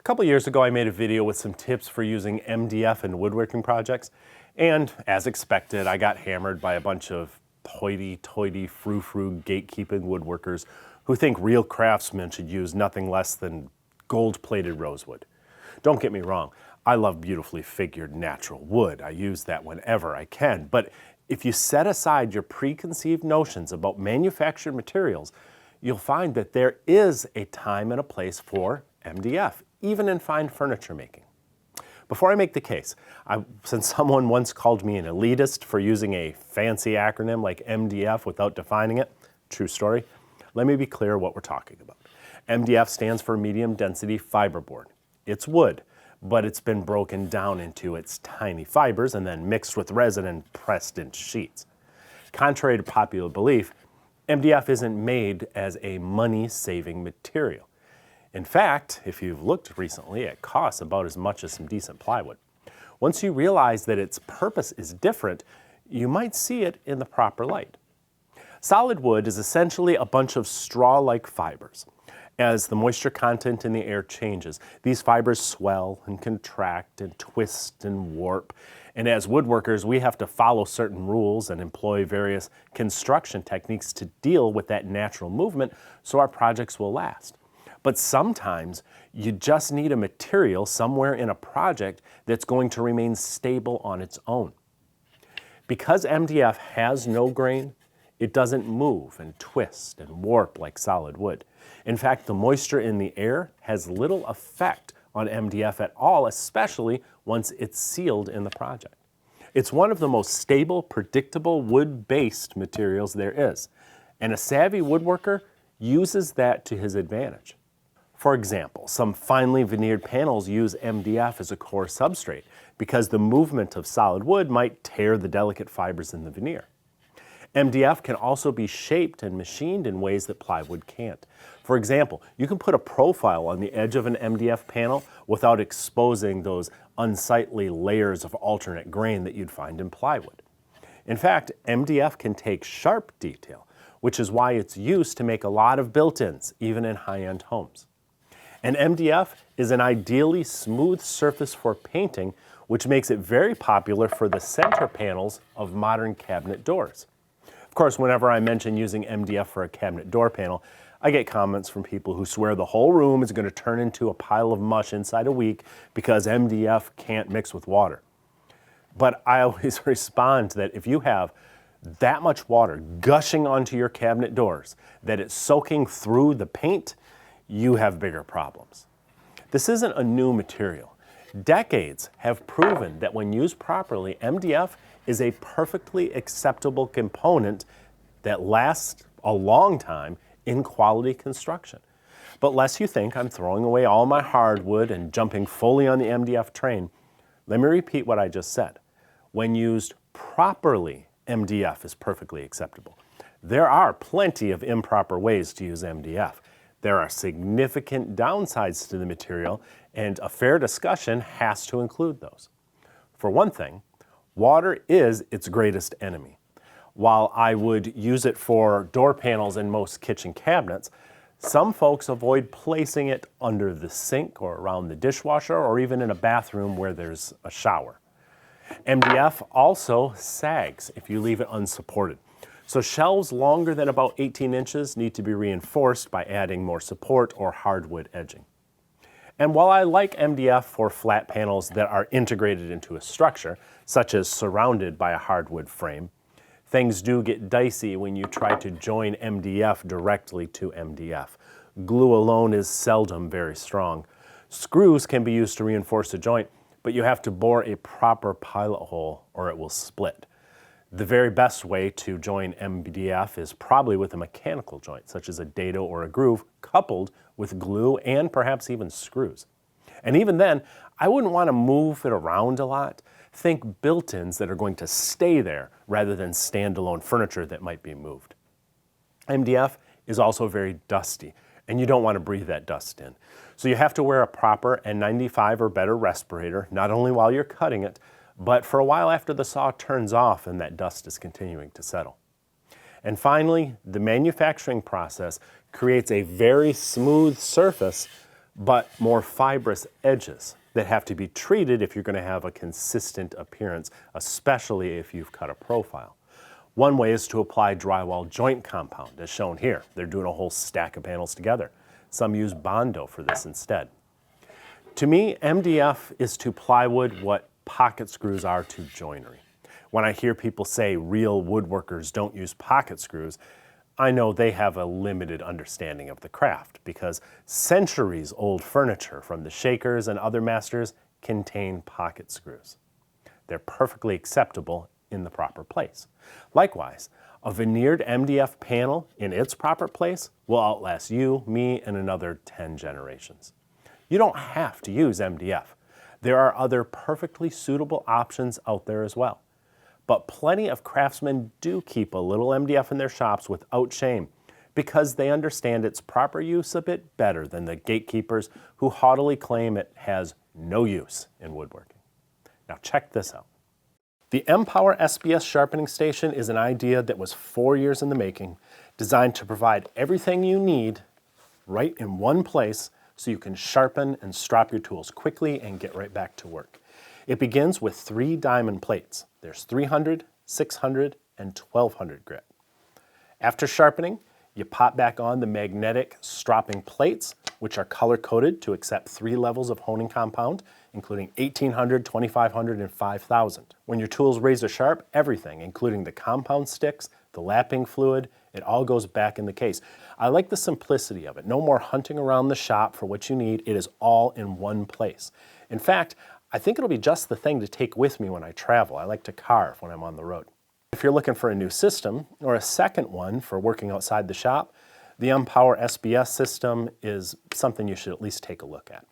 A couple years ago, I made a video with some tips for using MDF in woodworking projects, and as expected, I got hammered by a bunch of hoity-toity, frou-frou gatekeeping woodworkers who think real craftsmen should use nothing less than gold-plated rosewood. Don't get me wrong, I love beautifully figured natural wood. I use that whenever I can, but if you set aside your preconceived notions about manufactured materials, you'll find that there is a time and a place for MDF, even in fine furniture making. Before I make the case, since someone once called me an elitist for using a fancy acronym like MDF without defining it, true story, let me be clear what we're talking about. MDF stands for medium density fiberboard. It's wood, but it's been broken down into its tiny fibers and then mixed with resin and pressed into sheets. Contrary to popular belief, MDF isn't made as a money-saving material. In fact, if you've looked recently, it costs about as much as some decent plywood. Once you realize that its purpose is different, you might see it in the proper light. Solid wood is essentially a bunch of straw-like fibers. As the moisture content in the air changes, these fibers swell and contract and twist and warp. And as woodworkers, we have to follow certain rules and employ various construction techniques to deal with that natural movement so our projects will last. But sometimes you just need a material somewhere in a project that's going to remain stable on its own. Because MDF has no grain, it doesn't move and twist and warp like solid wood. In fact, the moisture in the air has little effect on MDF at all, especially once it's sealed in the project. It's one of the most stable, predictable wood-based materials there is, and a savvy woodworker uses that to his advantage. For example, some finely veneered panels use MDF as a core substrate because the movement of solid wood might tear the delicate fibers in the veneer. MDF can also be shaped and machined in ways that plywood can't. For example, you can put a profile on the edge of an MDF panel without exposing those unsightly layers of alternate grain that you'd find in plywood. In fact, MDF can take sharp detail, which is why it's used to make a lot of built-ins, even in high-end homes. And MDF is an ideally smooth surface for painting, which makes it very popular for the center panels of modern cabinet doors. Of course, whenever I mention using MDF for a cabinet door panel, I get comments from people who swear the whole room is going to turn into a pile of mush inside a week because MDF can't mix with water. But I always respond that if you have that much water gushing onto your cabinet doors that it's soaking through the paint, you have bigger problems. This isn't a new material. Decades have proven that when used properly, MDF is a perfectly acceptable component that lasts a long time in quality construction. But lest you think I'm throwing away all my hardwood and jumping fully on the MDF train, let me repeat what I just said. When used properly, MDF is perfectly acceptable. There are plenty of improper ways to use MDF. There are significant downsides to the material, and a fair discussion has to include those. For one thing, water is its greatest enemy. While I would use it for door panels in most kitchen cabinets, some folks avoid placing it under the sink or around the dishwasher or even in a bathroom where there's a shower. MDF also sags if you leave it unsupported. So shelves longer than about 18 inches need to be reinforced by adding more support or hardwood edging. And while I like MDF for flat panels that are integrated into a structure, such as surrounded by a hardwood frame, things do get dicey when you try to join MDF directly to MDF. Glue alone is seldom very strong. Screws can be used to reinforce a joint, but you have to bore a proper pilot hole or it will split. The very best way to join MDF is probably with a mechanical joint, such as a dado or a groove, coupled with glue and perhaps even screws. And even then, I wouldn't want to move it around a lot. Think built-ins that are going to stay there rather than standalone furniture that might be moved. MDF is also very dusty, and you don't want to breathe that dust in. So you have to wear a proper N95 or better respirator, not only while you're cutting it, but for a while after the saw turns off and that dust is continuing to settle. And finally, the manufacturing process creates a very smooth surface but more fibrous edges that have to be treated if you're going to have a consistent appearance, especially if you've cut a profile. One way is to apply drywall joint compound, as shown here. They're doing a whole stack of panels together. Some use Bondo for this instead. To me, MDF is to plywood what pocket screws are to joinery. When I hear people say real woodworkers don't use pocket screws, I know they have a limited understanding of the craft because centuries-old furniture from the Shakers and other masters contain pocket screws. They're perfectly acceptable in the proper place. Likewise, a veneered MDF panel in its proper place will outlast you, me, and another 10 generations. You don't have to use MDF. There are other perfectly suitable options out there as well. But plenty of craftsmen do keep a little MDF in their shops without shame because they understand its proper use a bit better than the gatekeepers who haughtily claim it has no use in woodworking. Now check this out. The M-Power SBS sharpening station is an idea that was 4 years in the making, designed to provide everything you need right in one place so you can sharpen and strop your tools quickly and get right back to work. It begins with 3 diamond plates. There's 300, 600, and 1200 grit. After sharpening, you pop back on the magnetic stropping plates, which are color-coded to accept 3 levels of honing compound, including 1800, 2500, and 5000. When your tool's razor sharp, everything, including the compound sticks, the lapping fluid, it all goes back in the case. I like the simplicity of it. No more hunting around the shop for what you need. It is all in one place. In fact, I think it'll be just the thing to take with me when I travel. I like to carve when I'm on the road. If you're looking for a new system or a second one for working outside the shop, the M-Power SBS system is something you should at least take a look at.